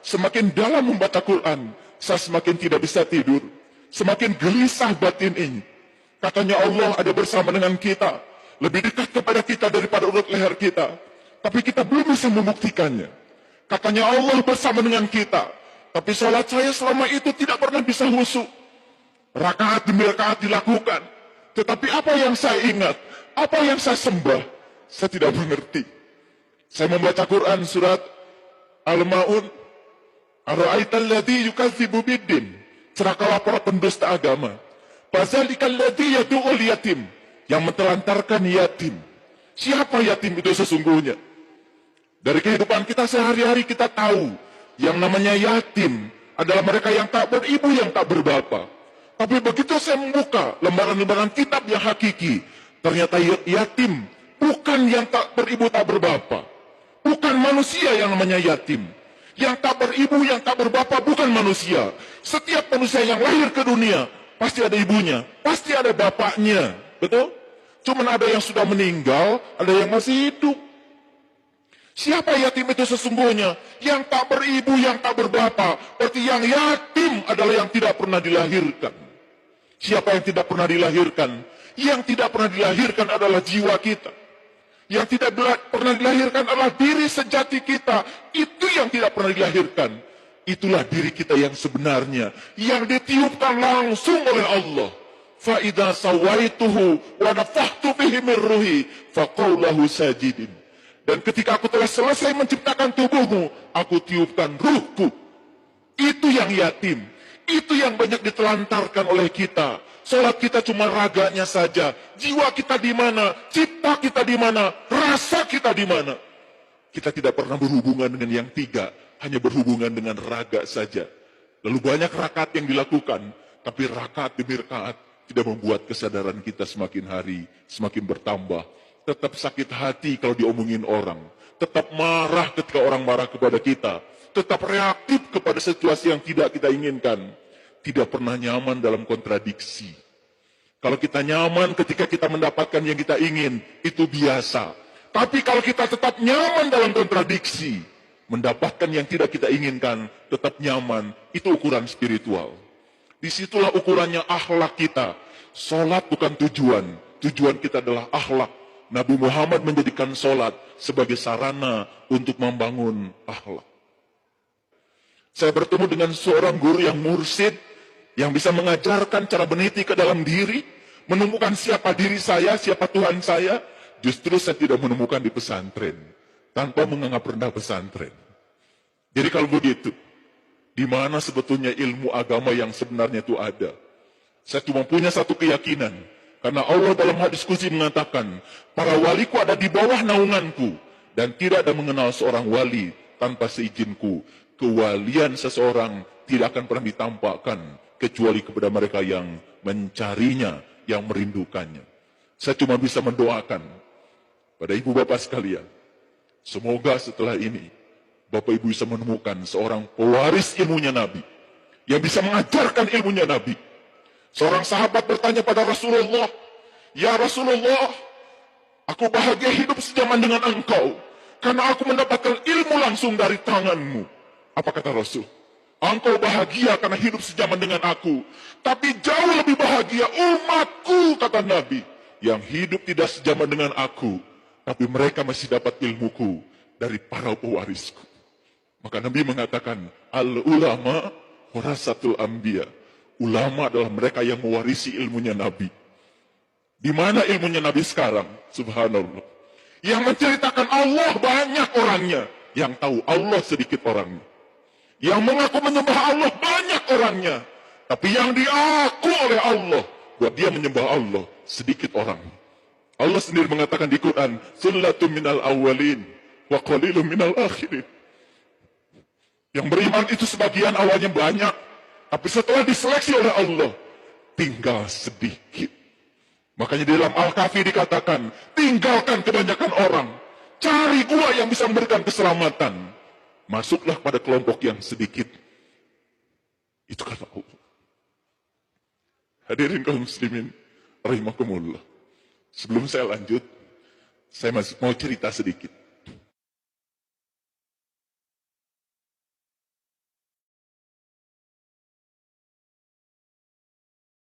semakin dalam membaca Quran, saya semakin tidak bisa tidur. Semakin gelisah batin ini. Katanya Allah ada bersama dengan kita, lebih dekat kepada kita daripada urut leher kita. Tapi kita belum bisa membuktikannya. Katanya Allah bersama dengan kita, tapi sholat saya selama itu tidak pernah bisa khusyuk. Rakaat demi rakaat dilakukan, tetapi apa yang saya ingat, apa yang saya sembah, saya tidak mengerti. Saya membaca Quran surat Al-Ma'un, Ara'aital ladzi yukadzibu biddin, celakalah para pendusta agama. Fazalikal ladzi yad'ul yatim, yang mentelantarkan yatim. Siapa yatim itu sesungguhnya? Dari kehidupan kita sehari-hari kita tahu, yang namanya yatim adalah mereka yang tak beribu, yang tak berbapa. Tapi begitu saya membuka lembaran-lembaran kitab yang hakiki, ternyata yatim bukan yang tak beribu, tak berbapa. Bukan manusia yang namanya yatim. Yang tak beribu, yang tak berbapa bukan manusia. Setiap manusia yang lahir ke dunia, pasti ada ibunya, pasti ada bapaknya. Betul? Cuman ada yang sudah meninggal, ada yang masih hidup. Siapa yatim itu sesungguhnya? Yang tak beribu, yang tak berbapa. Berarti yang yatim adalah yang tidak pernah dilahirkan. Siapa yang tidak pernah dilahirkan? Yang tidak pernah dilahirkan adalah jiwa kita. Yang tidak pernah dilahirkan adalah diri sejati kita. Itu yang tidak pernah dilahirkan. Itulah diri kita yang sebenarnya, yang ditiupkan langsung oleh Allah. Fa'idha sawaituhu wa nafakhtu bihi min ruhi faqau lahu sajidin. Dan ketika aku telah selesai menciptakan tubuhmu, aku tiupkan ruhku. Itu yang yatim. Itu yang banyak ditelantarkan oleh kita. Salat kita cuma raganya saja. Jiwa kita di mana? Cipta kita di mana? Rasa kita di mana? Kita tidak pernah berhubungan dengan yang tiga. Hanya berhubungan dengan raga saja. Lalu banyak rakaat yang dilakukan. Tapi rakaat demi rakaat tidak membuat kesadaran kita semakin hari semakin bertambah. Tetap sakit hati kalau diomongin orang. Tetap marah ketika orang marah kepada kita. Tetap reaktif kepada situasi yang tidak kita inginkan. Tidak pernah nyaman dalam kontradiksi. Kalau kita nyaman ketika kita mendapatkan yang kita ingin, itu biasa. Tapi kalau kita tetap nyaman dalam kontradiksi, mendapatkan yang tidak kita inginkan, tetap nyaman, itu ukuran spiritual. Disitulah ukurannya akhlak kita. Salat bukan tujuan. Tujuan kita adalah akhlak. Nabi Muhammad menjadikan salat sebagai sarana untuk membangun akhlak. Saya bertemu dengan seorang guru yang mursyid, yang bisa mengajarkan cara meniti ke dalam diri, menemukan siapa diri saya, siapa Tuhan saya. Justru saya tidak menemukan di pesantren, tanpa menganggap rendah pesantren. Jadi kalau begitu, di mana sebetulnya ilmu agama yang sebenarnya itu ada? Saya cuma punya satu keyakinan, karena Allah dalam hadis qudsi mengatakan, para waliku ada di bawah naunganku, dan tidak ada mengenal seorang wali tanpa seizinku. Kewalian seseorang tidak akan pernah ditampakkan kecuali kepada mereka yang mencarinya, yang merindukannya. Saya cuma bisa mendoakan pada ibu bapak sekalian, semoga setelah ini bapak ibu bisa menemukan seorang pewaris ilmunya Nabi, yang bisa mengajarkan ilmunya Nabi. Seorang sahabat bertanya pada Rasulullah, "Ya Rasulullah, aku bahagia hidup sejaman dengan engkau, karena aku mendapatkan ilmu langsung dari tanganmu." Apa kata Rasul? "Engkau bahagia karena hidup sejaman dengan aku. Tapi jauh lebih bahagia umatku," kata Nabi, "yang hidup tidak sejaman dengan aku, tapi mereka masih dapat ilmuku dari para pewarisku." Maka Nabi mengatakan, "Al-ulama warasatul anbiya." Ulama adalah mereka yang mewarisi ilmunya Nabi. Di mana ilmunya Nabi sekarang? Subhanallah. Yang menceritakan Allah banyak orangnya, yang tahu Allah sedikit orangnya. Yang mengaku menyembah Allah banyak orangnya, tapi yang diaku oleh Allah buat dia menyembah Allah sedikit orang. Allah sendiri mengatakan di Quran, "Sullatun minal awwalin wa qalilun minal akhirin." Yang beriman itu sebagian awalnya banyak, tapi setelah diseleksi oleh Allah, tinggal sedikit. Makanya di dalam Al-Kahfi dikatakan, tinggalkan kebanyakan orang, cari gua yang bisa memberikan keselamatan. Masuklah pada kelompok yang sedikit. Itu kata Allah. Hadirin kaum muslimin, rahimakumullah. Sebelum saya lanjut, saya masih mau cerita sedikit.